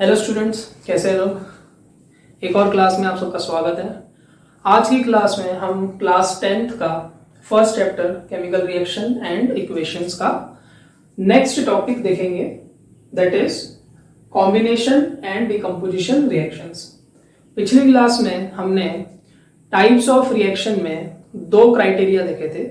Hello students, कैसे हैं लोग। एक और क्लास में आप सबका स्वागत है। आज की क्लास में हम क्लास 10th का first chapter chemical reaction and equations का नेक्स्ट टॉपिक देखेंगे, that is combination and decomposition reactions. पिछली क्लास में हमने टाइप्स ऑफ रिएक्शन में दो क्राइटेरिया देखे थे।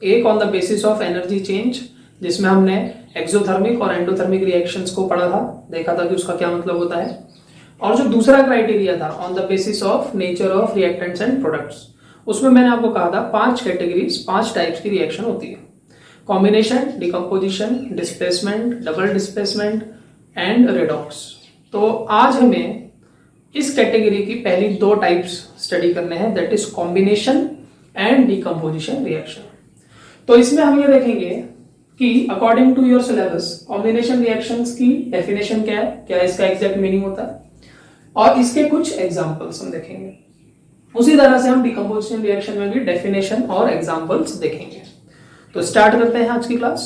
एक on the basis of energy change, जिसमें हमने एक्सोथर्मिक और एंडोथर्मिक रिएक्शंस को पढ़ा था, देखा था कि उसका क्या मतलब होता है। और जो दूसरा क्राइटेरिया था on the basis of nature of reactants and products, उसमें मैंने आपको कहा था 5 कैटेगरीज, 5 टाइप्स की रिएक्शन होती है: combination, decomposition, displacement, double displacement and redox. तो आज हमें इस कैटेगरी की पहली 2 टाइप्स स्टडी करने हैं, that is combination and decomposition reaction. तो इसमें हम ये देखेंगे कि according to your syllabus combination reactions की डेफिनेशन क्या है, क्या इसका एग्जैक्ट मीनिंग होता है, और इसके कुछ एग्जांपल्स हम देखेंगे। उसी तरह से हम डिकम्पोजिशन रिएक्शन में भी डेफिनेशन और एग्जांपल्स देखेंगे। तो स्टार्ट करते हैं आज की क्लास।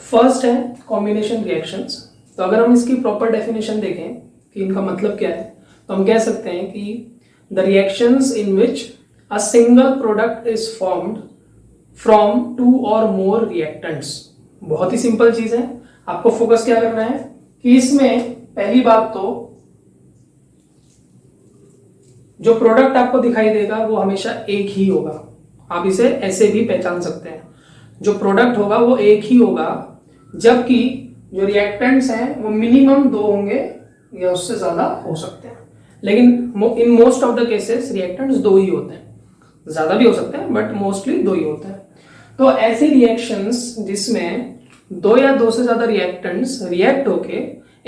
फर्स्ट है कॉम्बिनेशन रिएक्शंस। तो अगर हम इसकी प्रॉपर डेफिनेशन देखें कि इनका मतलब क्या है, तो हम कह सकते हैं कि the reactions in which a single product is formed from 2 or more reactants. बहुत ही सिंपल चीज है, आपको फोकस क्या करना है कि इसमें पहली बात तो जो प्रोडक्ट आपको दिखाई देगा वो हमेशा एक ही होगा। आप इसे ऐसे भी पहचान सकते हैं, जो प्रोडक्ट होगा वो एक ही होगा, जबकि जो रिएक्टेंट्स हैं वो मिनिमम 2 होंगे या उससे ज्यादा हो सकते हैं। लेकिन in most of the cases reactants 2 ही होते हैं, ज्यादा भी हो सकते हैं बट मोस्टली 2 ही होते हैं। तो ऐसी रिएक्शंस जिसमें 2 या 2 से ज्यादा रिएक्टेंट्स रिएक्ट होके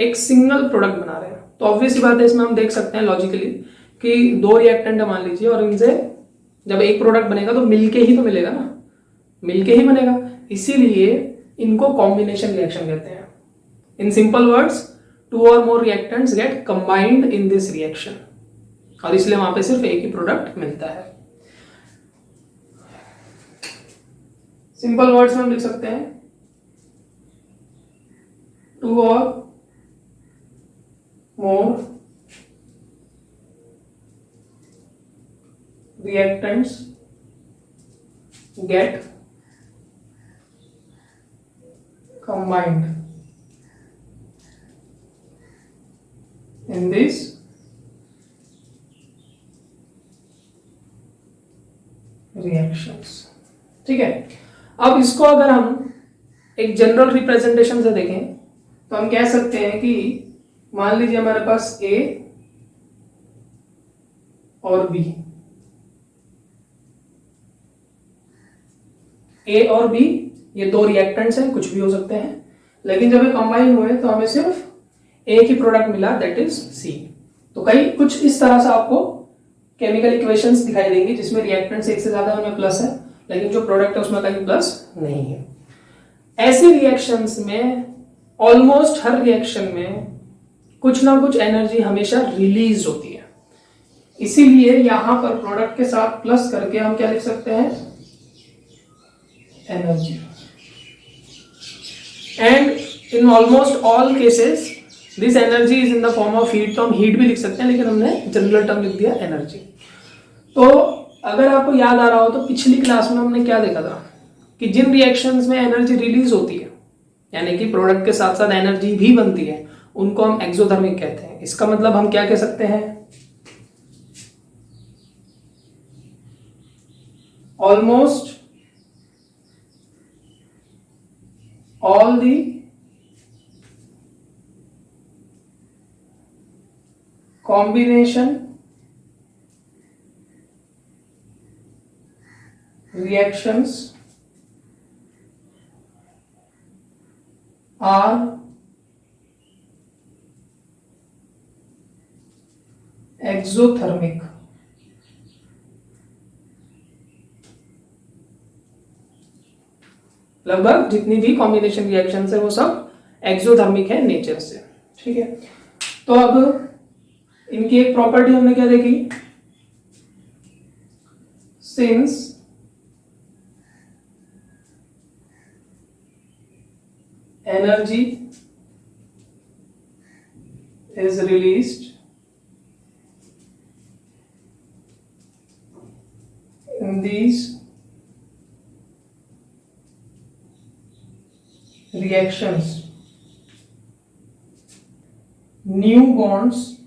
एक सिंगल प्रोडक्ट बना रहे हैं, तो ऑब्वियसली बात है, इसमें हम देख सकते हैं लॉजिकली कि 2 रिएक्टेंट मान लीजिए, और इनसे जब एक प्रोडक्ट बनेगा तो मिलके ही तो मिलेगा ना, मिलके ही बनेगा, इसीलिए इनको कॉम्बिनेशन रिएक्शन कहते हैं। In simple words, 2 or more reactants get combined in this reaction, और इसलिए वहां पे सिर्फ एक ही प्रोडक्ट मिलता है। सिंपल वर्ड्स में हम लिख सकते हैं 2 or more reactants get combined in this reactions। ठीक है, अब इसको अगर हम एक जनरल रिप्रेजेंटेशन से देखें तो हम कह सकते हैं कि मान लीजिए हमारे पास A और B, A और B ये 2 रिएक्टेंट्स हैं, कुछ भी हो सकते हैं, लेकिन जब ये कंबाइन हुए तो हमें सिर्फ एक ही प्रोडक्ट मिला, दैट इज C। तो कई कुछ इस तरह से आपको केमिकल इक्वेशंस दिखाई देंगी जिसमें रिएक्टेंट्स एक से ज्यादा उनमें प्लस है, लेकिन जो प्रोडक्ट है उसमें कहीं प्लस नहीं है। ऐसी रिएक्शंस में ऑलमोस्ट हर रिएक्शन में कुछ ना कुछ एनर्जी हमेशा रिलीज होती है, इसीलिए यहां पर प्रोडक्ट के साथ प्लस करके हम क्या लिख सकते हैं, energy. And in almost all cases this energy is in the form of heat. तो हम हीट भी लिख सकते हैं, लेकिन हमने जनरल टर्म लिख दिया एनर्जी। तो अगर आपको याद आ रहा हो तो पिछली क्लास में हमने क्या देखा था कि जिन रिएक्शंस में एनर्जी रिलीज होती है, यानी कि प्रोडक्ट के साथ साथ एनर्जी भी बनती है, उनको हम एक्सोथर्मिक कहते हैं। इसका मतलब हम क्या कह सकते हैं, almost all the combination reactions are exothermic। लगभग जितनी भी कॉम्बिनेशन रिएक्शंस है वो सब एक्सोथर्मिक है नेचर से। ठीक है, तो अब इनकी एक प्रॉपर्टी हमने क्या देखी, since energy is released in these reactions. New bonds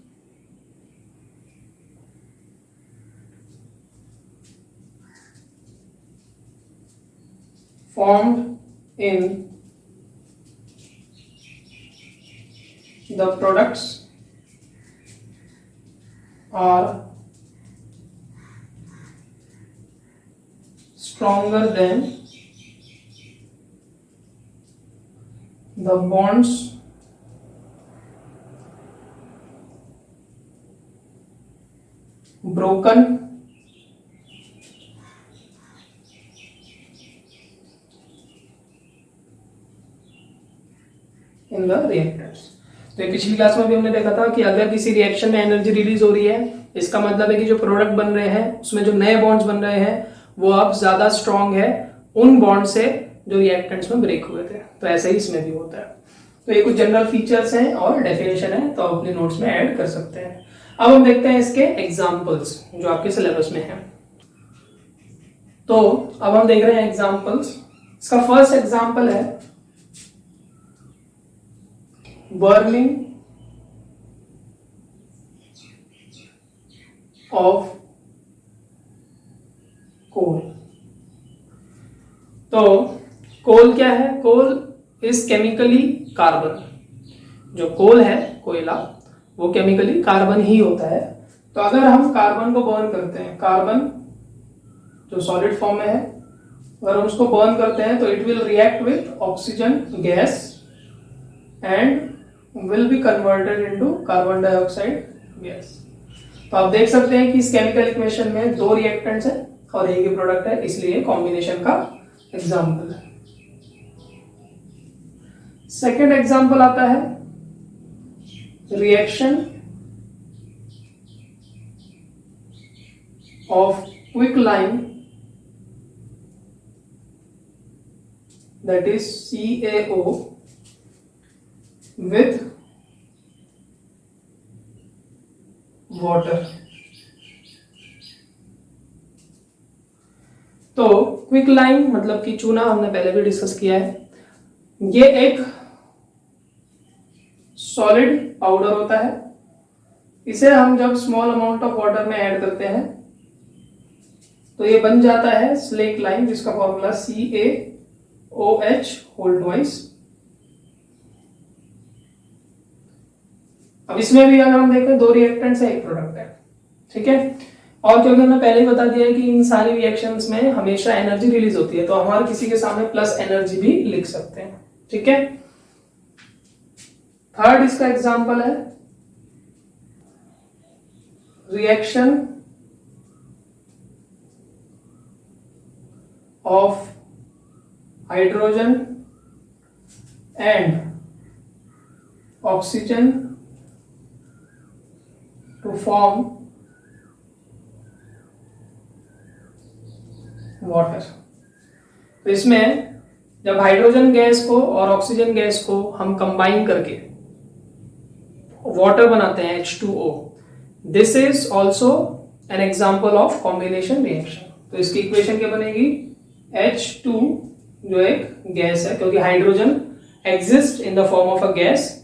formed in the products are stronger than the bonds broken in the reactors. तो पिछली क्लास में भी हमने देखा था कि अगर किसी रिएक्शन में एनर्जी रिलीज हो रही है, इसका मतलब है कि जो प्रोडक्ट बन रहे हैं उसमें जो नए बॉन्ड्स बन रहे हैं वो अब ज्यादा स्ट्रांग है उन बॉन्ड से जो रिएक्टेंट्स में ब्रेक हुए थे। तो ऐसे ही इसमें भी होता है। तो ये कुछ जनरल फीचर्स हैं और डेफिनेशन है, तो आप अपने नोट्स में ऐड कर सकते हैं। अब हम देखते हैं इसके एग्जाम्पल्स जो आपके सिलेबस में है। तो अब हम देख रहे हैं एग्जाम्पल्स। इसका फर्स्ट एग्जाम्पल है बर्निंग ऑफ कोल। तो कोल क्या है? Coal is chemically carbon. जो कोल है, कोयला, वो केमिकली कार्बन ही होता है। तो अगर हम कार्बन को बर्न करते हैं, कार्बन जो सॉलिड फॉर्म में है, अगर हम उसको बर्न करते हैं तो it will react with oxygen gas and will be converted into carbon dioxide gas. तो आप देख सकते हैं कि इस केमिकल इक्वेशन में दो रिएक्टेंट्स हैं और एक ही प्रोडक्ट है, इसलिए कॉम्बिनेशन का एग्जाम्पल है। सेकेंड एग्जाम्पल आता है reaction of quick line, that is CaO with water। तो क्विक लाइन मतलब कि चूना, हमने पहले भी डिस्कस किया है। ये एक सॉलिड पाउडर होता है। इसे हम जब स्मॉल अमाउंट ऑफ वाटर में ऐड करते हैं तो ये बन जाता है स्लेक लाइन, जिसका फॉर्मूला CaOH होल ट्वाइस। अब इसमें भी अगर हम देखें दो रिएक्टेंट्स है, एक प्रोडक्ट है, ठीक है। और क्योंकि हमने पहले ही बता दिया है कि इन सारी रिएक्शंस में हमेशा एनर्जी रिलीज होती है, तो हमारे किसी के सामने प्लस एनर्जी भी लिख सकते हैं, ठीक है। थर्ड इसका एग्जांपल है reaction of hydrogen and oxygen to form water। तो इसमें जब हाइड्रोजन गैस को और ऑक्सीजन गैस को हम कंबाइन करके वाटर बनाते हैं H2O, this is also an example of combination reaction. तो इसकी इक्वेशन क्या बनेगी? H2 जो एक गैस है, क्योंकि hydrogen exist in the form of a gas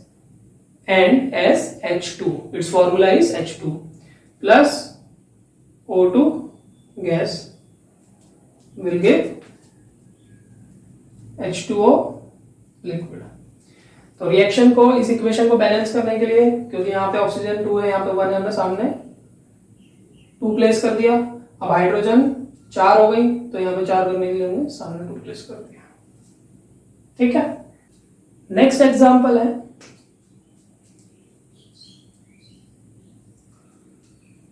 and as H2, its formula is H2 plus O2 gas will give H2O liquid। तो reaction को, इस इक्वेशन को बैलेंस करने के लिए, क्योंकि यहाँ पे ऑक्सीजन 2 है, यहाँ पे 1 है, हमने सामने 2 प्लेस कर दिया। अब हाइड्रोजन 4 हो गई, तो यहाँ पे 4 करने के लिए हमने सामने 2 प्लेस कर दिया, ठीक है। नेक्स्ट एग्जाम्पल है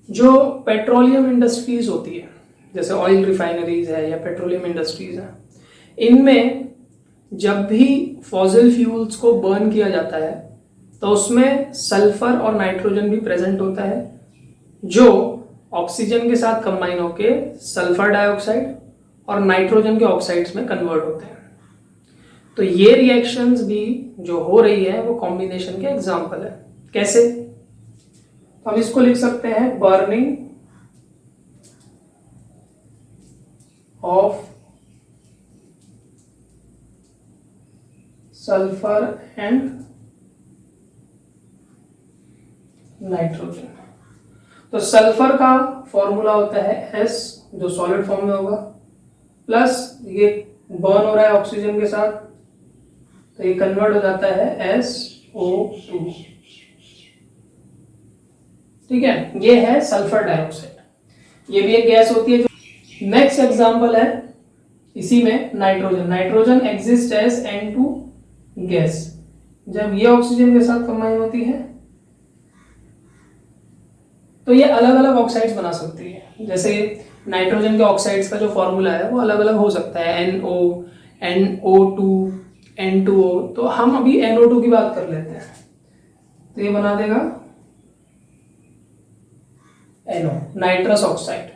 जो पेट्रोलियम इंडस्ट्रीज होती है, जैसे ऑयल रिफाइनरीज है या पेट्रोलियम इंडस्ट्रीज है, इनमें जब भी फॉसिल फ्यूल्स को बर्न किया जाता है तो उसमें सल्फर और नाइट्रोजन भी प्रेजेंट होता है, जो ऑक्सीजन के साथ कंबाइन होके सल्फर डाइऑक्साइड और नाइट्रोजन के ऑक्साइड्स में कन्वर्ट होते हैं। तो ये रिएक्शंस भी जो हो रही है वो कॉम्बिनेशन के एग्जाम्पल है। कैसे? हम इसको लिख सकते हैं burning of sulphur and nitrogen. तो सल्फर का फॉर्मूला होता है S, जो सॉलिड फॉर्म में होगा, प्लस ये बर्न हो रहा है ऑक्सीजन के साथ, तो ये कन्वर्ट हो जाता है SO2। ठीक है, ये है सल्फर डाइऑक्साइड। ये भी एक गैस होती है। जो नेक्स्ट एग्जांपल है इसी में nitrogen. Nitrogen exist as N2 gas. जब ये ऑक्सीजन के साथ कंबाइन होती है तो ये अलग अलग ऑक्साइड्स बना सकती है। जैसे नाइट्रोजन के ऑक्साइड्स का जो फॉर्मूला है वो अलग अलग हो सकता है, NO, NO2, N2O। तो हम अभी NO2 की बात कर लेते हैं। तो ये बना देगा NO, नाइट्रस ऑक्साइड।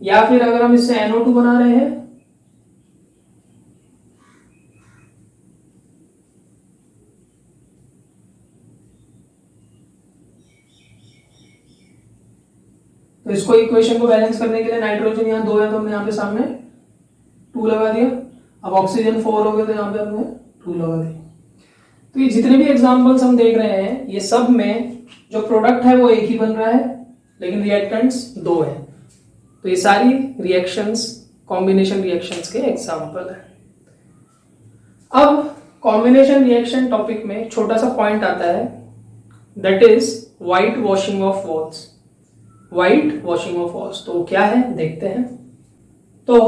या फिर अगर हम इससे NO2 बना रहे हैं तो इसको इक्वेशन को बैलेंस करने के लिए नाइट्रोजन यहाँ 2 है तो हमने यहाँ पे सामने 2 लगा दिया। अब ऑक्सीजन 4 हो गया तो यहाँ पे हमने 2 लगा दिया। तो ये जितने भी एग्जांपल्स हम देख रहे हैं ये सब में जो प्रोडक्ट है वो एक ही बन रहा है लेकिन रिएक्टेंट्स 2 है। तो ये सारी रिएक्शंस कॉम्बिनेशन रिएक्शंस के एग्जांपल है। अब कॉम्बिनेशन रिएक्शन टॉपिक में छोटा सा पॉइंट आता है, that is white washing of walls. White washing of walls तो क्या है देखते हैं। तो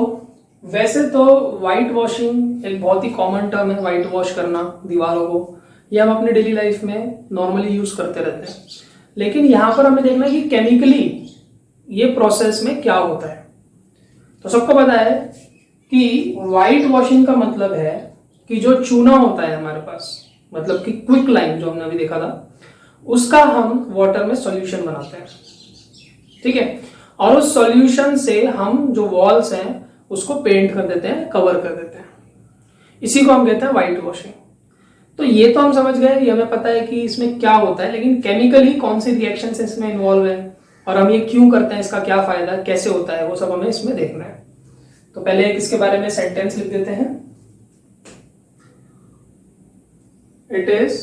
वैसे तो व्हाइट वॉशिंग एक बहुत ही कॉमन टर्म है, व्हाइट वॉश करना दीवारों को, ये हम अपने डेली लाइफ में नॉर्मली यूज करते रहते हैं। लेकिन यहां पर हमें देखना है कि केमिकली ये प्रोसेस में क्या होता है। तो सबको पता है कि व्हाइट वॉशिंग का मतलब है कि जो चूना होता है हमारे पास, मतलब कि क्विक लाइम जो हमने अभी देखा था, उसका हम वाटर में सॉल्यूशन बनाते हैं। ठीक है, और उस सॉल्यूशन से हम जो वॉल्स हैं उसको पेंट कर देते हैं, कवर कर देते हैं। इसी को हम कहते हैं व्हाइट वॉशिंग। तो ये तो हम समझ गए, ये हमें पता है कि इसमें क्या होता है, लेकिन केमिकली कौन सी रिएक्शंस इसमें इन्वॉल्व है और हम ये क्यों करते हैं, इसका क्या फायदा, कैसे होता है, वो सब हमें इसमें देखना है। तो पहले एक इसके बारे में सेंटेंस लिख देते हैं। It is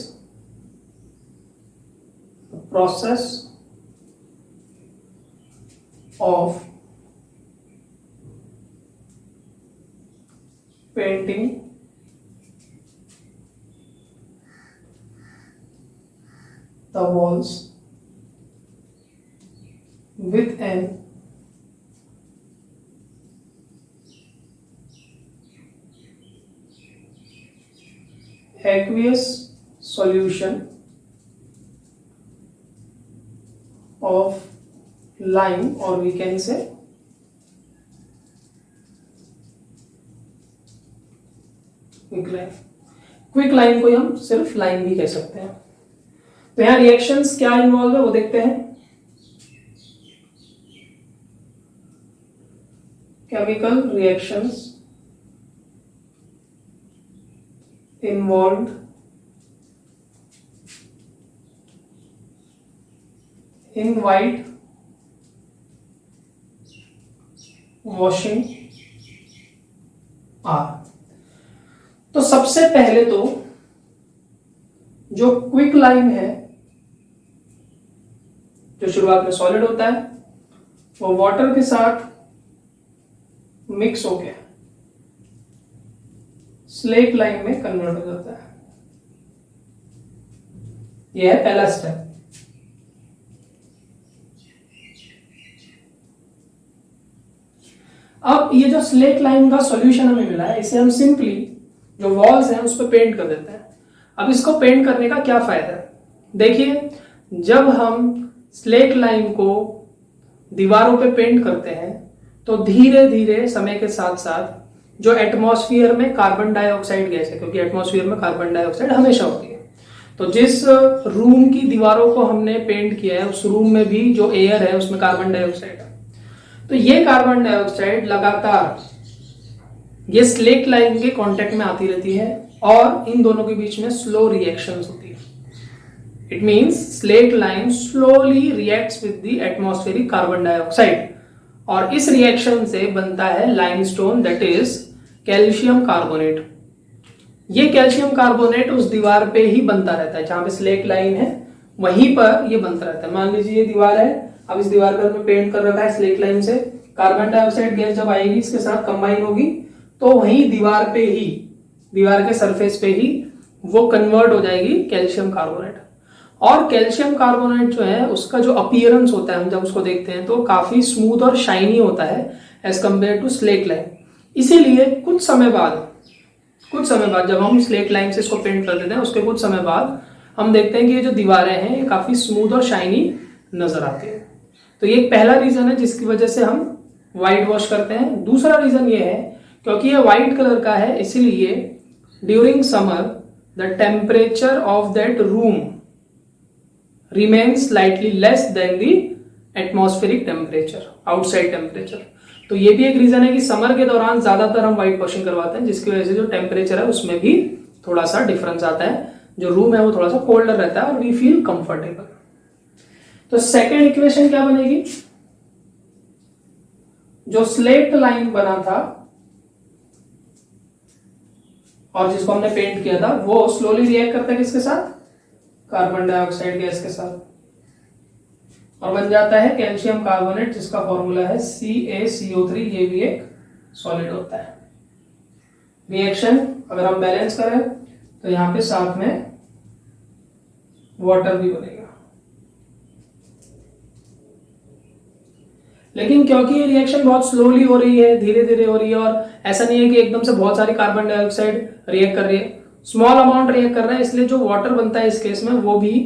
process of painting the walls with an aqueous solution of lime, or we can say quick lime. Quick lime को हम सिर्फ लाइम भी कह सकते हैं। तो यहां रिएक्शंस क्या इन्वॉल्व है वो देखते हैं। Chemical reactions involved in white washing are. तो सबसे पहले तो जो क्विक लाइम है, जो शुरुआत में सॉलिड होता है, वो वाटर के साथ मिक्स होकर स्लेट लाइम में कन्वर्ट हो जाता है। यह है पहला स्टेप। अब ये जो स्लेट लाइम का सॉल्यूशन हमें मिला है, इसे हम सिंपली जो वॉल्स हैं उस पर पेंट कर देते हैं। अब इसको पेंट करने का क्या फायदा है, देखिए, जब हम स्लेट लाइम को दीवारों पे पेंट करते हैं तो धीरे धीरे समय के साथ साथ जो एटमॉस्फेयर में कार्बन डाइऑक्साइड गैस है, क्योंकि एटमॉस्फेयर में कार्बन डाइऑक्साइड हमेशा होती है, तो जिस रूम की दीवारों को हमने पेंट किया है उस रूम में भी जो एयर है उसमें कार्बन डाइऑक्साइड है। तो ये कार्बन डाइऑक्साइड लगातार ये स्लेट लाइम के कांटेक्ट में आती रहती है और इन दोनों के बीच में स्लो रिएक्शंस होती है। It means slate lime slowly reacts with the atmospheric carbon dioxide और इस रिएक्शन से बनता है limestone, that is calcium carbonate. ये कैल्शियम कार्बोनेट उस दीवार पे ही बनता रहता है जहां पे स्लेट लाइन है, वहीं पर ये बनता रहता है। मान लीजिए ये दीवार है, अब इस दीवार पर मैं पेंट कर रखा है स्लेट लाइन से, कार्बन डाइऑक्साइड गैस जब आएगी इसके साथ कंबाइन होगी तो वहीं दीवार पे ही, दीवार के सरफेस पे ही वो कन्वर्ट हो जाएगी कैल्शियम कार्बोनेट। और कैल्शियम कार्बोनेट जो है उसका जो अपीयरेंस होता है, हम जब उसको देखते हैं तो काफी स्मूथ और शाइनी होता है as compare to slaked lime. इसीलिए कुछ समय बाद जब हम स्लेट लाइन से इसको पेंट कर देते हैं, उसके कुछ समय बाद हम देखते हैं कि ये जो दीवारें हैं ये काफी स्मूथ और शाइनी नजर आती है। तो ये एक पहला रीजन है जिसकी वजह से हम व्हाइट वॉश करते हैं। दूसरा रीजन ये है क्योंकि ये व्हाइट कलर का है, इसीलिए during summer the temperature of that room remains slightly less than the atmospheric temperature, outside temperature। तो ये भी एक रीजन है कि समर के दौरान ज्यादातर हम व्हाइट वॉशिंग करवाते हैं, जिसकी वजह से जो टेम्परेचर है उसमें भी थोड़ा सा डिफरेंस आता है, जो रूम है वो थोड़ा सा कोल्डर रहता है और वी फील कंफर्टेबल। तो सेकेंड इक्वेशन क्या बनेगी, जो स्लेट लाइन बना था और जिसको हमने पेंट किया था वो स्लोली रिएक्ट करता है किसके साथ, कार्बन डाइऑक्साइड गैस के साथ और बन जाता है कैल्शियम कार्बोनेट, जिसका फॉर्मूला है CaCO3। ये भी एक सॉलिड होता है। रिएक्शन अगर हम बैलेंस करें तो यहां पे साथ में वाटर भी बनेगा। लेकिन क्योंकि ये रिएक्शन बहुत स्लोली हो रही है, धीरे धीरे हो रही है, और ऐसा नहीं है कि एकदम से बहुत सारी कार्बन डाइऑक्साइड रिएक्ट कर रही है, स्मॉल अमाउंट रिएक्ट कर रहा है, इसलिए जो वाटर बनता है इस केस में वो भी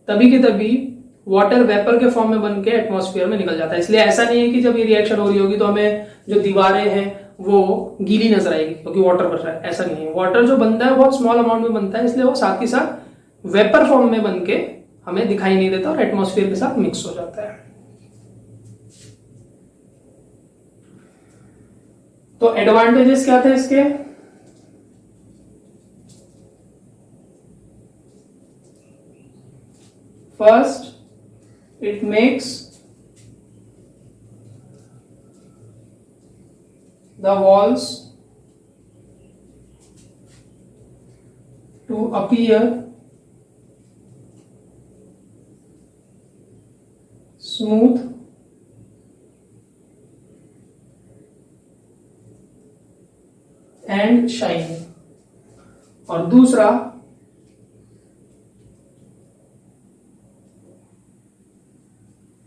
तभी की तभी वाटर वेपर के फॉर्म में बन के एटमॉस्फेयर में निकल जाता है। इसलिए ऐसा नहीं है कि जब ये रिएक्शन हो रही होगी तो हमें जो दीवारें हैं वो गीली नजर आएगी क्योंकि वाटर बन रहा है, ऐसा नहीं है। वाटर जो बनता है बहुत स्मॉल अमाउंट में बनता है, इसलिए वो साथ ही साथ वेपर फॉर्म में बन के हमें दिखाई नहीं देता और एटमॉस्फेयर के साथ मिक्स हो जाता है। तो एडवांटेजेस क्या थे इसके, first it makes the walls to appear smooth and shiny। और दूसरा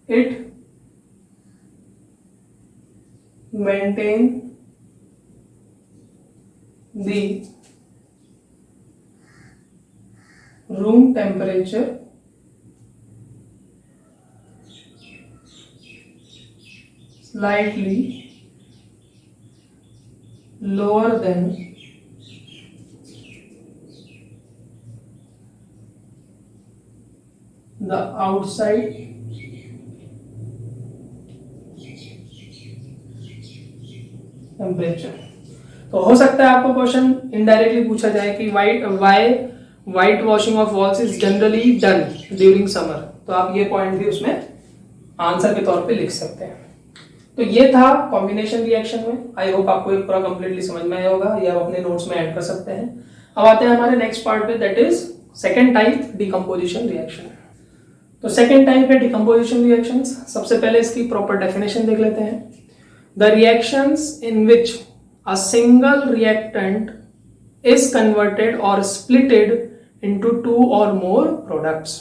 it maintain the room temperature slightly lower than the outside temperature. तो हो सकता है आपको क्वेश्चन इनडायरेक्टली पूछा जाए कि white washing of walls is generally done during summer, तो आप ये पॉइंट भी उसमें आंसर के तौर पे लिख सकते हैं। तो ये था कॉम्बिनेशन रिएक्शन में। आई होप आपको ये पूरा कंप्लीटली समझ में आया होगा, या आप अपने नोट्स में ऐड कर सकते हैं। अब आते हैं हमारे नेक्स्ट पार्ट पे, that is second type, decomposition reaction. तो सेकेंड टाइप है डिकम्पोजिशन रिएक्शंस। सबसे पहले इसकी प्रॉपर डेफिनेशन देख लेते हैं। The reactions in which a single reactant is converted or splitted into two or more products।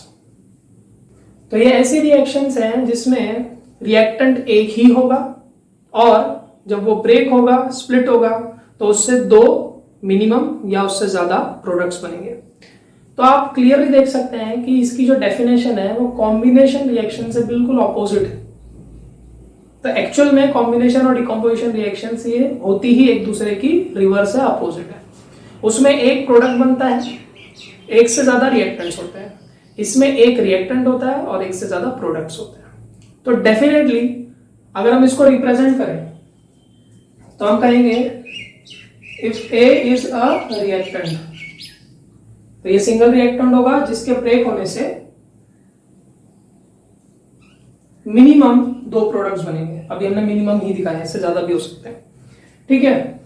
तो ये ऐसी रिएक्शंस हैं जिसमें रिएक्टेंट एक ही होगा और जब वो ब्रेक होगा, स्प्लिट होगा, तो उससे दो मिनिमम या उससे ज्यादा प्रोडक्ट्स बनेंगे। तो आप क्लियरली देख सकते हैं कि इसकी जो डेफिनेशन है वो कॉम्बिनेशन रिएक्शन से बिल्कुल ऑपोजिट है। तो एक्चुअल में कॉम्बिनेशन और डिकम्पोजिशन रिएक्शंस ये होती ही एक दूसरे की रिवर्स है, अपोजिट है। उसमें एक प्रोडक्ट बनता है, एक से ज्यादा रिएक्टेंट्स होते हैं। इसमें एक रिएक्टेंट होता है और एक से ज्यादा प्रोडक्ट्स होते हैं। तो डेफिनेटली अगर हम इसको रिप्रेजेंट करें तो हम कहेंगे if A is a reactant, तो ये सिंगल रिएक्टेंट होगा जिसके ब्रेक होने से मिनिमम 2 प्रोडक्ट्स बनेंगे। अभी हमने मिनिमम ही दिखाया है, इससे ज्यादा भी हो सकते हैं। ठीक है,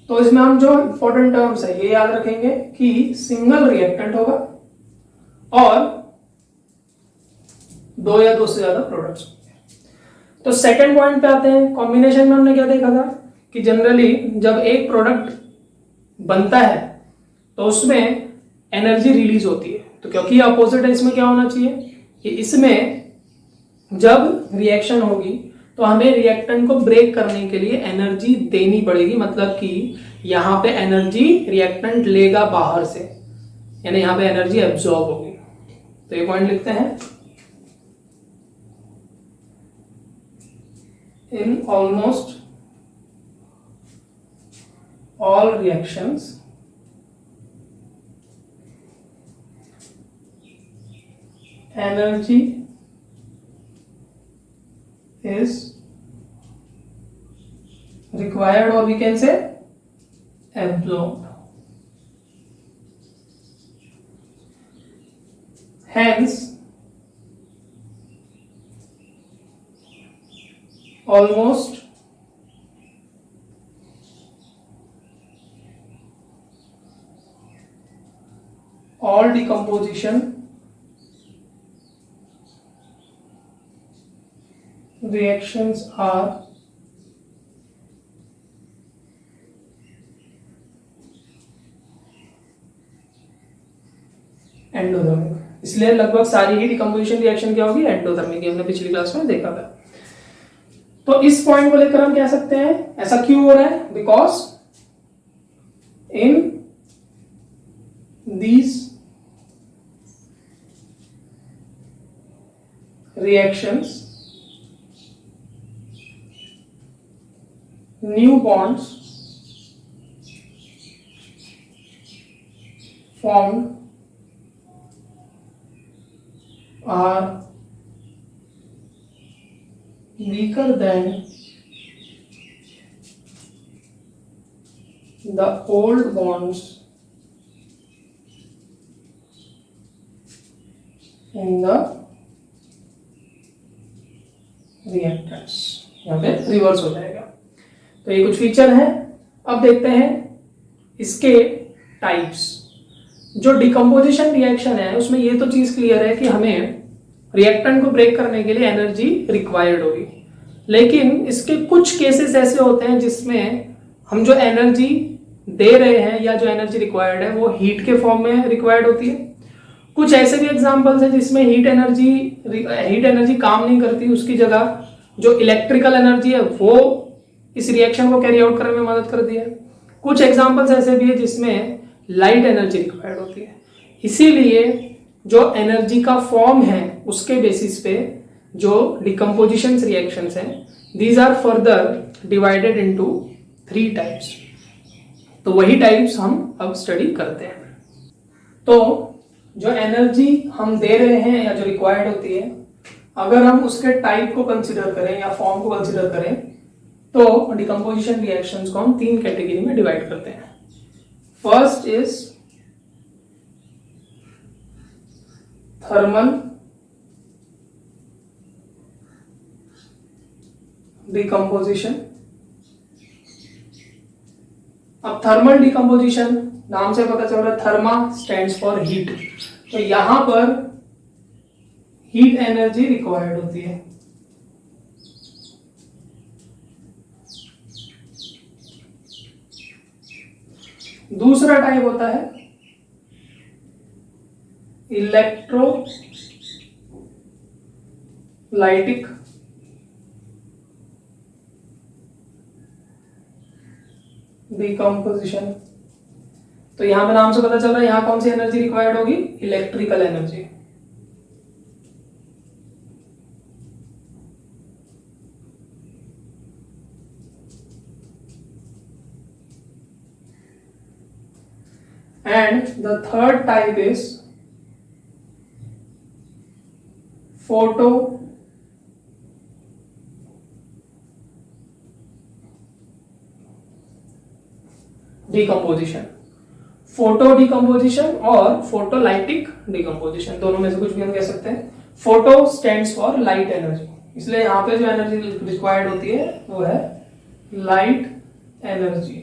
तो इसमें हम जो इंपॉर्टेंट टर्म्स है ये याद रखेंगे कि सिंगल रिएक्टेंट होगा और 2 या 2 से ज्यादा प्रोडक्ट्स होंगे। तो सेकंड पॉइंट पे आते हैं। कॉम्बिनेशन में हमने क्या देखा था कि जनरली जब एक प्रोडक्ट बनता है तो उसमें एनर्जी रिलीज होती है। तो क्योंकि अपोजिट है, इसमें क्या होना चाहिए कि इसमें जब रिएक्शन होगी तो हमें रिएक्टेंट को ब्रेक करने के लिए एनर्जी देनी पड़ेगी। मतलब कि यहां पे एनर्जी रिएक्टेंट लेगा बाहर से, यानी यहां पे एनर्जी एब्जॉर्ब होगी। तो ये पॉइंट लिखते हैं, in almost all reactions energy is required, or we can say absorbed. Hence almost all decomposition reactions are endothermic. इसलिए लगभग सारी ही डिकम्पोजिशन रिएक्शन क्या होगी, एंडोथर्मिक। हमने पिछली क्लास में देखा था। तो इस पॉइंट को लेकर हम कह सकते हैं ऐसा क्यों हो रहा है, because in these reactions new bonds formed are weaker than the old bonds in the reactants। यहाँ पे रिवर्स हो जाएगा। तो ये कुछ फीचर है। अब देखते हैं इसके टाइप्स। जो डिकम्पोजिशन रिएक्शन है उसमें ये तो चीज क्लियर है कि हमें रिएक्टेंट को ब्रेक करने के लिए एनर्जी रिक्वायर्ड होगी, लेकिन इसके कुछ केसेस ऐसे होते हैं जिसमें हम जो एनर्जी दे रहे हैं या जो एनर्जी रिक्वायर्ड है वो हीट के फॉर्म में रिक्वायर्ड होती है। कुछ ऐसे भी एग्जांपल्स हैं जिसमें हीट एनर्जी काम नहीं करती, उसकी जगह जो इलेक्ट्रिकल एनर्जी है वो इस रिएक्शन को कैरी आउट करने में मदद करती है। कुछ एग्जांपल्स ऐसे भी है जिसमें लाइट एनर्जी रिक्वायर्ड होती है। इसीलिए जो एनर्जी का फॉर्म है उसके बेसिस पे जो डिकम्पोजिशन रिएक्शंस हैं, these are further divided into 3 types. तो वही टाइप्स हम अब स्टडी करते हैं। तो जो एनर्जी हम दे रहे हैं या जो रिक्वायर्ड होती है, अगर हम उसके टाइप को कंसिडर करें या फॉर्म को कंसिडर करें तो डिकम्पोजिशन रिएक्शंस को हम 3 कैटेगरी में डिवाइड करते हैं। First is thermal decomposition. अब थर्मल डिकम्पोजिशन नाम से पता चल रहा है, थर्मा स्टैंड्स फॉर हीट। तो यहां पर हीट एनर्जी रिक्वायर्ड होती है। दूसरा टाइप होता है इलेक्ट्रोलाइटिक डिकम्पोजिशन। तो यहां पे नाम से पता चल रहा है यहां कौन सी एनर्जी रिक्वायर्ड होगी, electrical energy. And the third type is photo decomposition. Photo decomposition और फोटोलाइटिक डिकम्पोजिशन, दोनों में से कुछ भी हम कह सकते हैं। Photo stands for light energy. इसलिए यहाँ पे जो एनर्जी रिक्वायर्ड होती है वो है लाइट एनर्जी।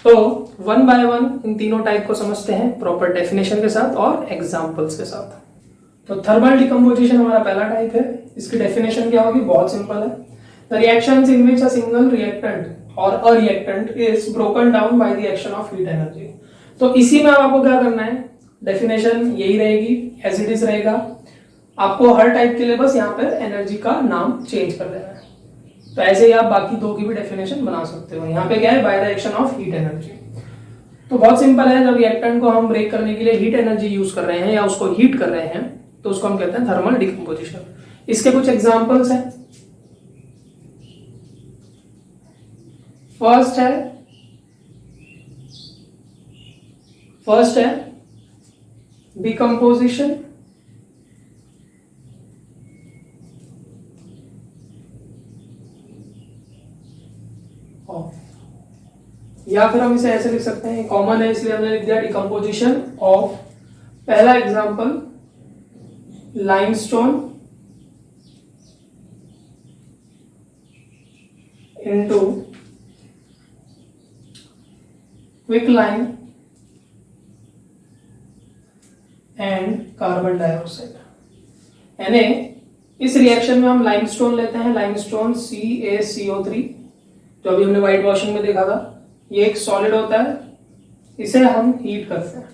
तो वन बाय वन इन तीनों टाइप को समझते हैं प्रॉपर डेफिनेशन के साथ और एग्जांपल्स के साथ। तो थर्मल डिकम्पोजिशन हमारा पहला टाइप है। इसकी डेफिनेशन क्या होगी? बहुत सिंपल है। The reactions in which a single reactant और a reactant is broken down by the action of heat energy. तो इसी में आपको क्या करना है, डेफिनेशन यही रहेगी, एज इट इज रहेगा। आपको हर टाइप के लिए बस यहाँ पर एनर्जी का नाम चेंज कर देना है। तो ऐसे ही आप बाकी दो की भी डेफिनेशन बना सकते हो। यहाँ पे क्या है? Bye the action of heat energy. तो बहुत सिंपल है, जब रिएक्टेंट को हम ब्रेक करने के लिए हीट एनर्जी यूज कर रहे हैं या उसको हीट कर रहे हैं तो उसको हम कहते हैं थर्मल डिकम्पोजिशन। इसके कुछ एग्जांपल्स हैं। फर्स्ट है डिकम्पोजिशन ऑफ, या फिर हम इसे ऐसे लिख सकते हैं, कॉमन है इसलिए हमने लिख दिया डिकम्पोजिशन ऑफ। पहला example limestone into quicklime and carbon dioxide. यानी इस रिएक्शन में हम लाइमस्टोन लेते हैं, लाइमस्टोन CaCO3, जो अभी हमने व्हाइट वॉशिंग में देखा था। ये एक सॉलिड होता है, इसे हम हीट करते हैं।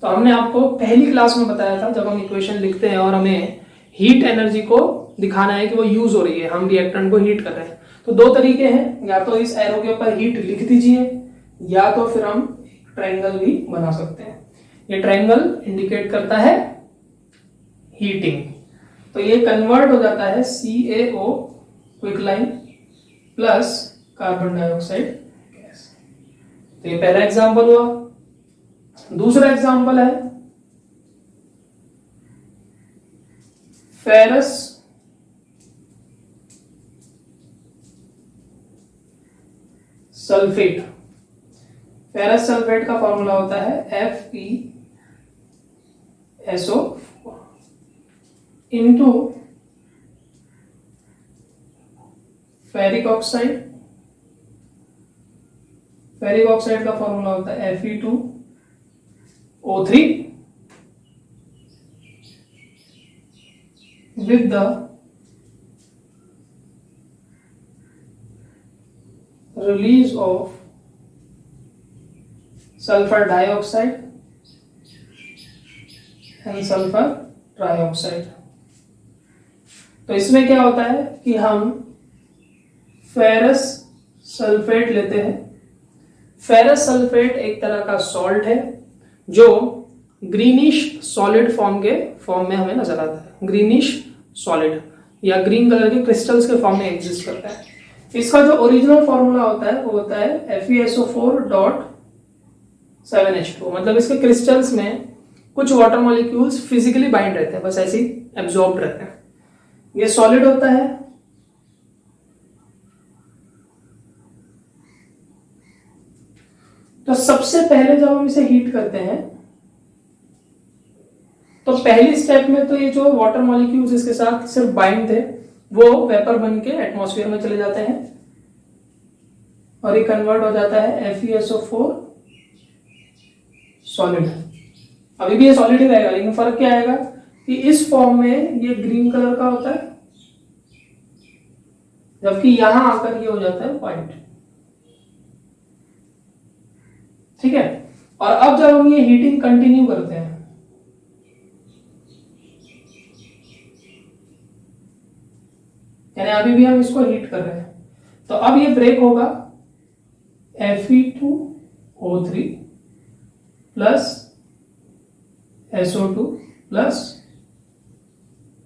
तो हमने आपको पहली क्लास में बताया था, जब हम इक्वेशन लिखते हैं और हमें हीट एनर्जी को दिखाना है कि वो यूज हो रही है, हम रिएक्टेंट को हीट कर रहे हैं, तो दो तरीके हैं, या तो इस एरो के ऊपर हीट लिख दीजिए या तो फिर हम ट्रायंगल भी बना सकते हैं। ये ट्रायंगल इंडिकेट करता है हीटिंग। तो ये कन्वर्ट हो जाता है CaO quicklime plus carbon dioxide gas. तो ये पहला एग्जांपल हुआ। दूसरा एग्जांपल है फेरस सल्फेट। फेरस सल्फेट का फॉर्मूला होता है FeSO4 into ferric oxide. Ferric oxide का फॉर्मूला होता है Fe2O3 with the release of sulfur dioxide and sulfur trioxide। तो इसमें क्या होता है कि हम फेरस सल्फेट लेते हैं। फेरस सल्फेट एक तरह का सॉल्ट है जो ग्रीनिश सॉलिड फॉर्म में हमें नजर आता है। ग्रीनिश सॉलिड या ग्रीन कलर के क्रिस्टल्स के फॉर्म में एग्जिस्ट करता है। इसका जो ओरिजिनल फॉर्मूला होता है वो होता है FeSO4.7H2। मतलब इसके क्रिस्टल्स में कुछ वाटर मॉलिक्यूल्स फिजिकली बाइंड रहते हैं, बस ऐसे ही एब्जॉर्ब रहते हैं। ये सॉलिड होता है। तो सबसे पहले जब हम इसे हीट करते हैं तो पहली स्टेप में तो ये जो वाटर मॉलिक्यूल्स इसके साथ सिर्फ बाइंड थे वो वेपर बन के एटमॉस्फेयर में चले जाते हैं और ये कन्वर्ट हो जाता है FeSO4 सॉलिड। अभी भी ये सॉलिड ही रहेगा, लेकिन फर्क क्या आएगा कि इस फॉर्म में ये ग्रीन कलर का होता है जबकि यहां आकर ये हो जाता है व्हाइट। ठीक है। और अब जब हम ये हीटिंग कंटिन्यू करते हैं यानी अभी भी हम इसको हीट कर रहे हैं, तो अब ये ब्रेक होगा Fe2O3 plus SO2 plus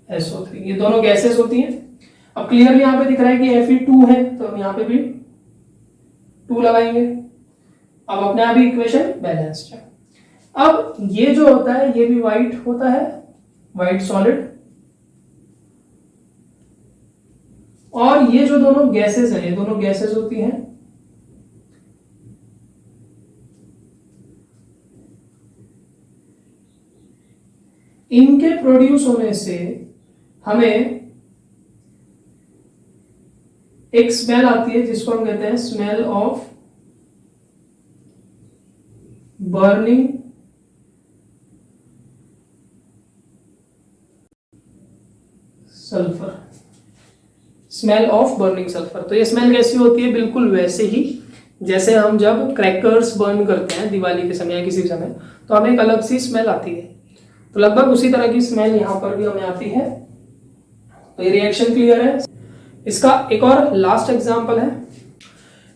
SO3। ये दोनों गैसेस होती हैं। अब क्लियरली यहां पे दिख रहा है कि Fe2 है तो हम यहां पे भी 2 लगाएंगे। अब अपने आप ही इक्वेशन बैलेंस्ड है। अब ये जो होता है ये भी व्हाइट होता है, व्हाइट सॉलिड। और ये जो दोनों गैसेस हैं, ये दोनों गैसेस होती हैं इनके प्रोड्यूस होने से हमें एक स्मेल आती है जिसको हम कहते हैं smell of burning sulphur. Smell of burning sulphur. तो ये स्मेल कैसी होती है? बिल्कुल वैसे ही जैसे हम जब क्रैकर्स बर्न करते हैं दिवाली के समय या किसी भी समय, तो हमें एक अलग सी स्मेल आती है। तो लगभग उसी तरह की स्मेल यहां पर भी हमें आती है। तो ये रिएक्शन क्लियर है। इसका एक और लास्ट एग्जांपल है।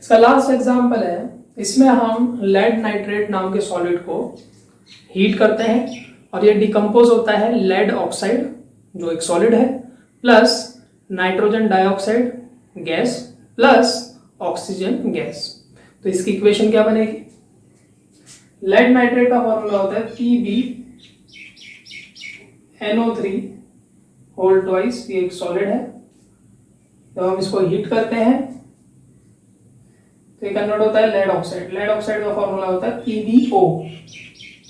इसका लास्ट एग्जांपल है, इसमें हम लेड नाइट्रेट नाम के सॉलिड को हीट करते हैं और ये डिकम्पोज होता है लेड ऑक्साइड जो एक सॉलिड है plus nitrogen dioxide gas plus oxygen gas. तो इसकी इक्वेशन क्या बनेगी? लेड नाइट्रेट का फॉर्मूला होता है PbNO3 होल ट्वाइस। ये एक सॉलिड है। जब हम इसको हीट करते हैं तो ये कन्वर्ट होता है लेड ऑक्साइड। लेड ऑक्साइड का फॉर्मूला होता है PbO।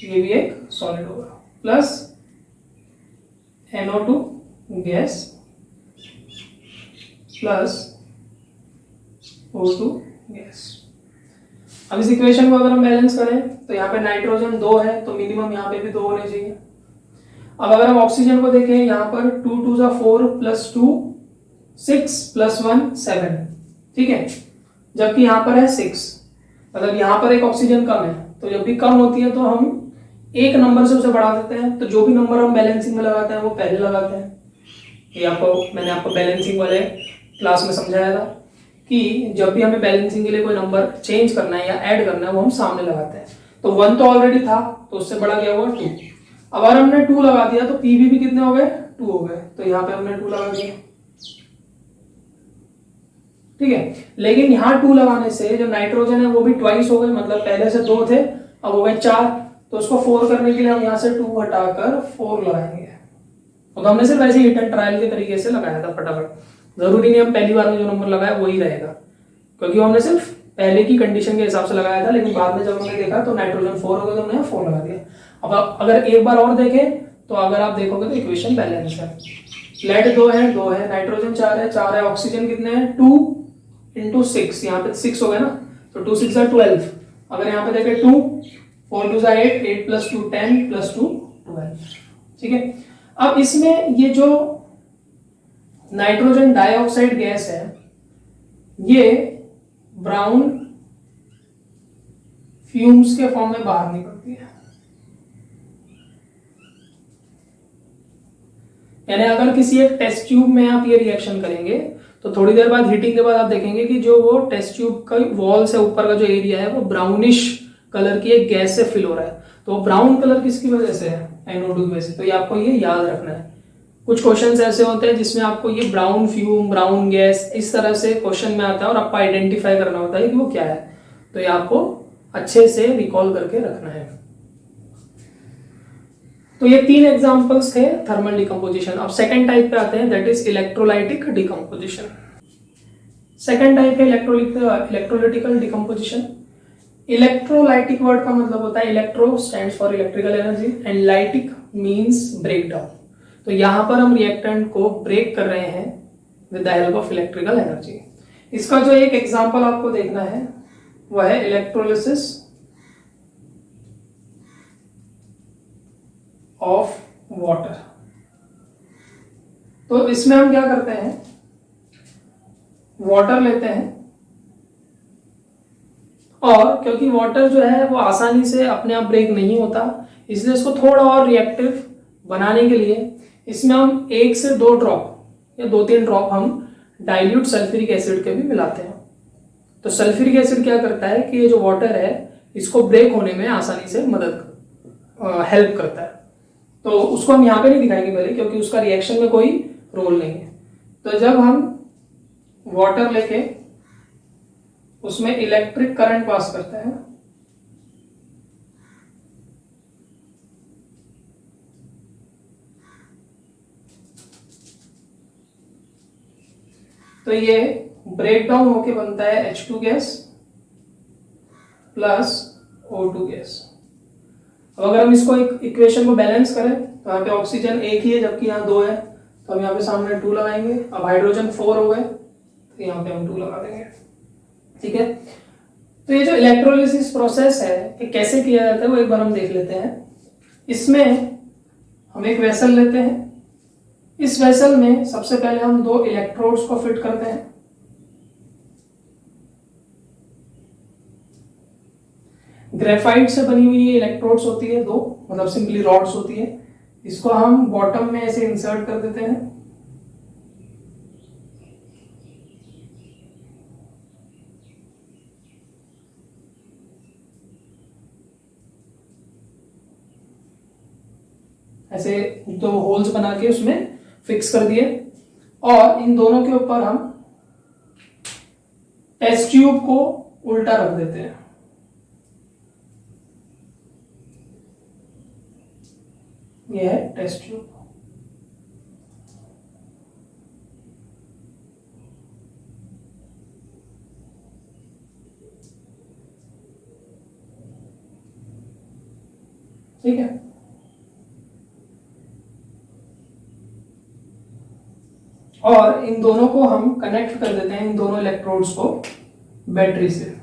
ये भी एक सॉलिड होगा plus NO2 gas plus O2 gas. अब इस इक्वेशन को अगर हम बैलेंस करें तो यहाँ पे नाइट्रोजन 2 है तो मिनिमम यहाँ पे भी 2 होने चाहिए। अब अगर हम ऑक्सीजन को देखें यहाँ पर 2 2 4 प्लस 2 6 प्लस 1 7, ठीक है, जबकि यहाँ पर है 6। मतलब यहाँ पर एक ऑक्सीजन कम है, तो जब भी कम होती है तो हम एक नंबर से उसे बढ़ा देते हैं। तो जो भी नंबर हम बैलेंसिंग में लगाते हैं वो पहले लगाते हैं। ये मैंने आपको बैलेंसिंग वाले क्लास में समझाया था कि जब भी हमें बैलेंसिंग के लिए कोई नंबर चेंज करना है या ऐड करना है वो हम सामने लगाते हैं। तो 1 तो ऑलरेडी था तो उससे बड़ा क्या हुआ 2। अब अगर हमने 2 लगा दिया तो पीवी भी कितने हो गए? 2 हो गए। तो यहाँ पे हमने 2 लगा दिया, ठीक है। लेकिन यहाँ 2 लगाने से जो नाइट्रोजन है वो भी ट्वाइस हो गए, मतलब पहले से 2 थे अब हो गए 4। तो उसको 4 करने के लिए हम यहाँ से 2 हटाकर 4 लगाएंगे। तो हमने सिर्फ ऐसे हिट एंड ट्रायल के तरीके से लगाया था फटाफट। जरूरी नहीं हम पहली बार में जो नंबर लगाया वही रहेगा, क्योंकि हमने सिर्फ पहले की कंडीशन के हिसाब से लगाया था। लेकिन बाद में जब हमने देखा तो नाइट्रोजन 4 हो गया तो हमने 4 लगा दिया। अब अगर एक बार और देखें तो अगर आप देखोगे तो इक्वेशन बैलेंस है। लेड 2 है, 2 है, नाइट्रोजन 4 है, 4 है, ऑक्सीजन कितने हैं? 2 इंटू 6, यहाँ पे 6 हो गए ना, तो 2 6 12। अगर यहाँ पे देखें 2 4 2 8, 8 प्लस 2 10 प्लस 2 12, ठीक है। अब इसमें ये जो नाइट्रोजन डाइऑक्साइड गैस है ये ब्राउन फ्यूम्स के फॉर्म में बाहर निकलती है। यानी अगर किसी एक टेस्ट ट्यूब में आप ये रिएक्शन करेंगे तो थोड़ी देर बाद हीटिंग के बाद आप देखेंगे कि जो वो टेस्ट ट्यूब का वॉल से ऊपर का जो एरिया है वो ब्राउनिश कलर की एक गैस से फिल हो रहा है। तो ब्राउन कलर किसकी वजह से है? NO2 की वजह से। तो ये आपको ये याद रखना है। कुछ क्वेश्चंस ऐसे होते हैं जिसमें आपको ये ब्राउन फ्यूम, ब्राउन गैस इस तरह से क्वेश्चन में आता है और आपको आइडेंटिफाई करना होता है कि वो क्या है। तो ये आपको अच्छे से रिकॉल करके रखना है। तो ये 3 एग्जांपल्स थे थर्मल डिकम्पोजिशन। अब सेकंड टाइप पे आते हैं, that is electrolytic decomposition. Second type है इलेक्ट्रोलाइटिकल डिकम्पोजिशन। इलेक्ट्रोलाइटिक वर्ड का मतलब होता है electro stands for electrical energy and lytic means break down. तो यहां पर हम रिएक्टेंट को ब्रेक कर रहे हैं with the help of electrical energy. इसका जो एक एग्जांपल आपको देखना है वह है इलेक्ट्रोलिसिस ऑफ वाटर। तो इसमें हम क्या करते हैं, वाटर लेते हैं और क्योंकि वाटर जो है वो आसानी से अपने आप ब्रेक नहीं होता, इसलिए इसको थोड़ा और रिएक्टिव बनाने के लिए इसमें हम 1 से 2 ड्रॉप या 2-3 ड्रॉप हम डाइल्यूट सल्फ्यूरिक एसिड के भी मिलाते हैं। तो सल्फ्यूरिक एसिड क्या करता है कि ये जो वाटर है इसको ब्रेक होने में आसानी से हेल्प करता है। तो उसको हम यहाँ पे नहीं दिखाएंगे पहले, क्योंकि उसका रिएक्शन में कोई रोल नहीं है। तो जब हम वाटर लेके उसमें इलेक्ट्रिक करंट पास करते हैं तो ये ब्रेक डाउन होके बनता है H2 gas plus O2 gas. अब अगर हम इसको एक इक्वेशन को बैलेंस करें तो यहाँ पे ऑक्सीजन एक ही है जबकि यहाँ 2 है, तो हम यहाँ पे सामने 2 लगाएंगे। अब हाइड्रोजन 4 हो गए तो यहाँ पे हम 2 लगा देंगे। ठीक है, तो ये जो इलेक्ट्रोलिसिस प्रोसेस है ये कैसे किया जाता है वो एक बार हम देख लेते हैं। इसमें हम एक वेसल लेते हैं, इस वेसल में सबसे पहले हम 2 इलेक्ट्रोड्स को फिट करते हैं। ग्रेफाइट से बनी हुई ये इलेक्ट्रोड्स होती है 2, मतलब सिंपली रॉड्स होती है। इसको हम बॉटम में ऐसे इंसर्ट कर देते हैं। ऐसे 2 होल्स बना के उसमें फिक्स कर दिए और इन दोनों के ऊपर हम टेस्ट ट्यूब को उल्टा रख देते हैं। यह है टेस्ट ट्यूब। ठीक है, और इन दोनों को हम कनेक्ट कर देते हैं, इन दोनों इलेक्ट्रोड्स को बैटरी से।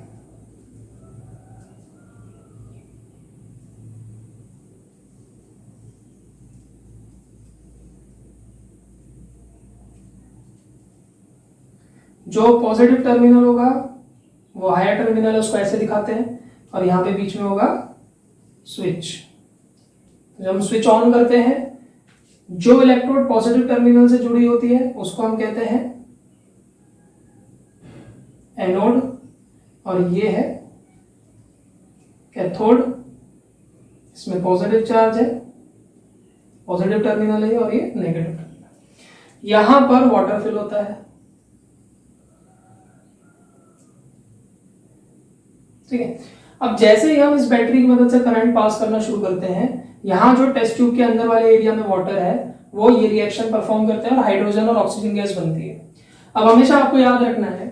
जो पॉजिटिव टर्मिनल होगा वो हायर टर्मिनल है, उसको ऐसे दिखाते हैं, और यहां पे बीच में होगा स्विच। जब हम स्विच ऑन करते हैं, जो इलेक्ट्रोड पॉजिटिव टर्मिनल से जुड़ी होती है उसको हम कहते हैं एनोड, और ये है कैथोड। इसमें पॉजिटिव चार्ज है, पॉजिटिव टर्मिनल है, और ये नेगेटिव टर्मिनल। यहां पर वाटर फिल होता है। ठीक है, अब जैसे ही हम इस बैटरी की मदद से करंट पास करना शुरू करते हैं, यहां जो टेस्ट ट्यूब के अंदर वाले एरिया में वाटर है वो ये रिएक्शन परफॉर्म करते हैं और हाइड्रोजन और ऑक्सीजन गैस बनती है। अब हमेशा आपको याद रखना है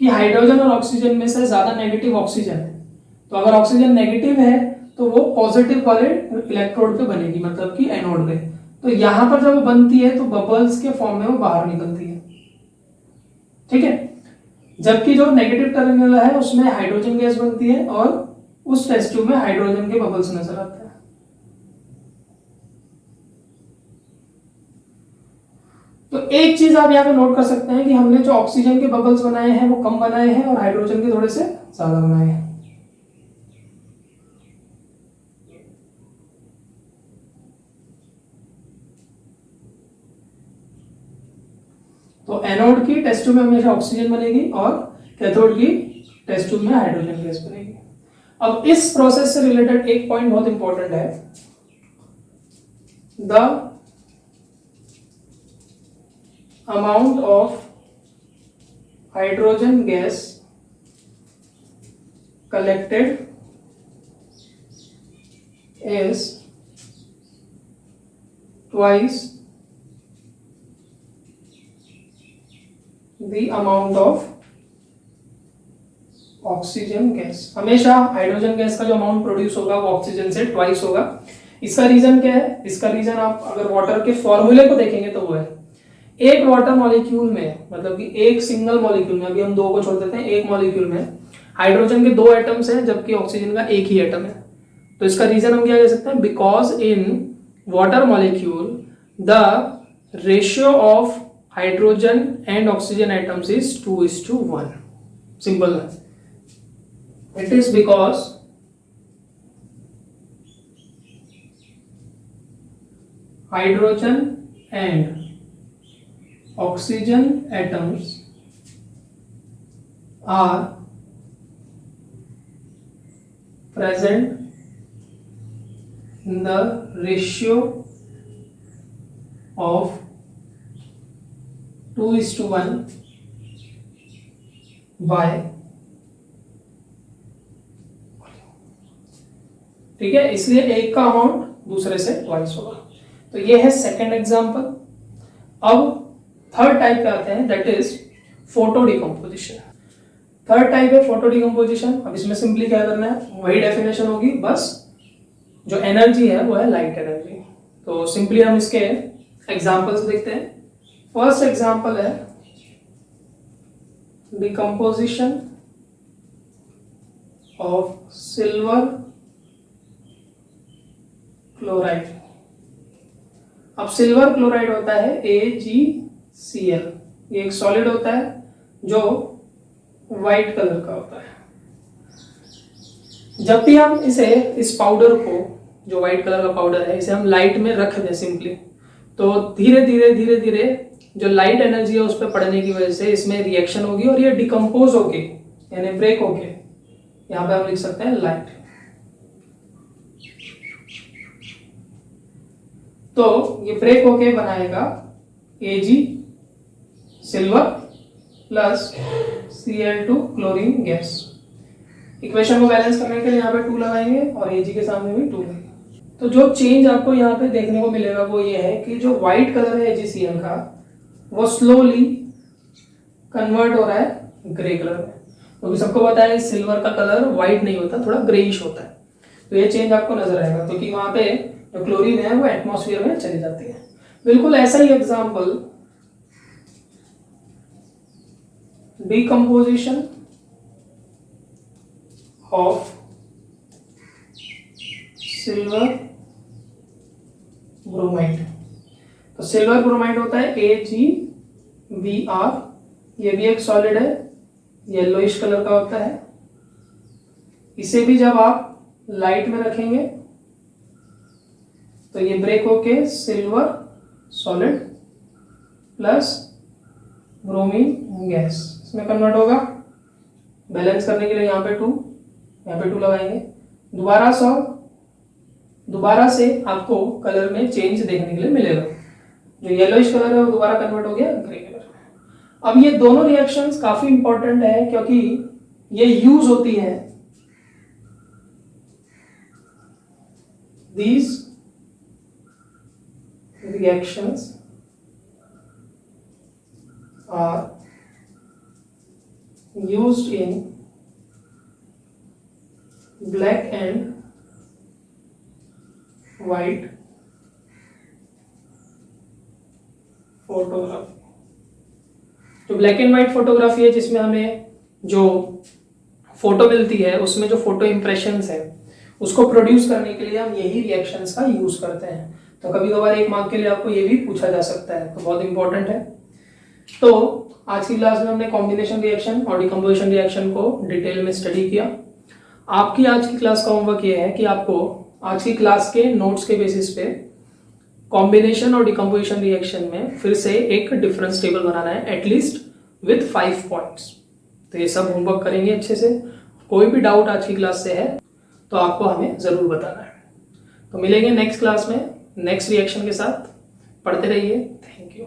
कि हाइड्रोजन और ऑक्सीजन में से ज्यादा नेगेटिव ऑक्सीजन है, तो अगर ऑक्सीजन नेगेटिव है तो वो पॉजिटिव वाले इलेक्ट्रोड पे बनेगी, मतलब कि एनोड पे। तो यहां पर जब वो बनती है तो बबल्स के फॉर्म में वो बाहर निकलती है। ठीक है, जबकि जो नेगेटिव टर्मिनल है उसमें हाइड्रोजन गैस बनती है और उस टेस्ट ट्यूब में हाइड्रोजन के बबल्स नजर आते हैं। तो एक चीज आप यहाँ पे नोट कर सकते हैं कि हमने जो ऑक्सीजन के बबल्स बनाए हैं वो कम बनाए हैं और हाइड्रोजन के थोड़े से ज्यादा बनाए हैं। तो एनोड की टेस्ट ट्यूब में हमेशा ऑक्सीजन बनेगी और कैथोड की टेस्ट ट्यूब में हाइड्रोजन गैस बनेगी। अब इस प्रोसेस से रिलेटेड एक पॉइंट बहुत इंपॉर्टेंट है, the amount of hydrogen gas collected is twice the amount of oxygen gas. हमेशा हाइड्रोजन गैस का जो अमाउंट प्रोड्यूस होगा वो ऑक्सीजन से ट्वाइस होगा। इसका रीजन क्या है? इसका रीजन आप अगर वाटर के फॉर्मूले को देखेंगे तो वो है एक वाटर मॉलिक्यूल में, मतलब कि एक सिंगल मॉलिक्यूल में, अभी हम 2 को छोड़ देते हैं, एक मॉलिक्यूल में हाइड्रोजन के 2 एटम्स हैं जबकि ऑक्सीजन का एक ही एटम है। तो इसका रीजन हम क्या कह सकते हैं? Because in water molecule the ratio of hydrogen and oxygen atoms is 2:1। Simple है, it is because hydrogen and oxygen atoms are present in the ratio of 2:1 by, ठीक है, इसलिए एक का अमाउंट दूसरे से ट्वाइस होगा। तो ये है सेकंड एग्जांपल। अब थर्ड टाइप पे आते हैं, that is photo decomposition. Third type है फोटो डिकम्पोजिशन। अब इसमें सिंपली क्या करना है, वही डेफिनेशन होगी, बस जो एनर्जी है वो है लाइट एनर्जी। तो सिंपली हम इसके एग्जांपल्स देखते हैं। फर्स्ट एग्जांपल है डिकम्पोजिशन ऑफ सिल्वर क्लोराइड। अब सिल्वर क्लोराइड होता है AgCl, ये एक सॉलिड होता है जो वाइट कलर का होता है। जब भी हम इस पाउडर को, जो व्हाइट कलर का पाउडर है, इसे हम लाइट में रख दें सिंपली, तो धीरे धीरे जो लाइट एनर्जी है उस पर पड़ने की वजह से इसमें रिएक्शन होगी और ये डिकम्पोज होके यानी ब्रेक होके यहां पे हम लिख सकते हैं लाइट। तो ये ब्रेक होके बनाएगा Ag silver plus Cl2 chlorine gas. Equation को बैलेंस करने के लिए यहाँ पे 2 लगाएंगे और Ag के सामने भी 2 लगाएंगे। तो जो चेंज आपको यहाँ पे देखने को मिलेगा वो ये है कि जो व्हाइट कलर है AgCl का वो स्लोली कन्वर्ट हो रहा है ग्रे कलर में, क्योंकि सबको पता है सिल्वर का कलर व्हाइट नहीं होता, थोड़ा ग्रेइश होता है। तो ये चेंज आपको नजर आएगा क्योंकि वहां पे जो क्लोरीन है वो एटमॉस्फेयर में चली जाती है। बिल्कुल ऐसा ही example decomposition of silver bromide. तो सिल्वर ब्रोमाइड होता है AgBr, ये भी एक सॉलिड है, येलोइश कलर का होता है। इसे भी जब आप लाइट में रखेंगे तो ये ब्रेक होके silver solid plus bromine gas इसमें कन्वर्ट होगा। बैलेंस करने के लिए यहाँ पे 2 लगाएंगे। दोबारा से आपको कलर में चेंज देखने के लिए मिलेगा। जो येलोइश कलर है वो दोबारा कन्वर्ट हो गया ग्रे कलर। अब ये दोनों रिएक्शंस काफी इंपॉर्टेंट है क्योंकि ये यूज होती है, these reactions are used in black and white photography. जो ब्लैक एंड व्हाइट फोटोग्राफी है जिसमें हमें जो फोटो मिलती है उसमें जो फोटो इंप्रेशंस है उसको प्रोड्यूस करने के लिए हम यही रिएक्शंस का यूज करते हैं। तो कभी कभार 1 मार्क के लिए आपको ये भी पूछा जा सकता है, तो बहुत इंपॉर्टेंट है। तो आज की क्लास में हमने कॉम्बिनेशन रिएक्शन और डिकम्पोजिशन रिएक्शन को डिटेल में स्टडी किया। आपकी आज की क्लास का होमवर्क ये है कि आपको आज की क्लास के नोट्स के बेसिस पे कॉम्बिनेशन और डिकम्पोजिशन रिएक्शन में फिर से एक डिफरेंस टेबल बनाना है एटलीस्ट विथ 5 पॉइंट्स। तो ये सब होमवर्क करेंगे अच्छे से। कोई भी डाउट आज की क्लास से है तो आपको हमें जरूर बताना है। तो मिलेंगे नेक्स्ट क्लास में नेक्स्ट रिएक्शन के साथ। पढ़ते रहिए। Thank you.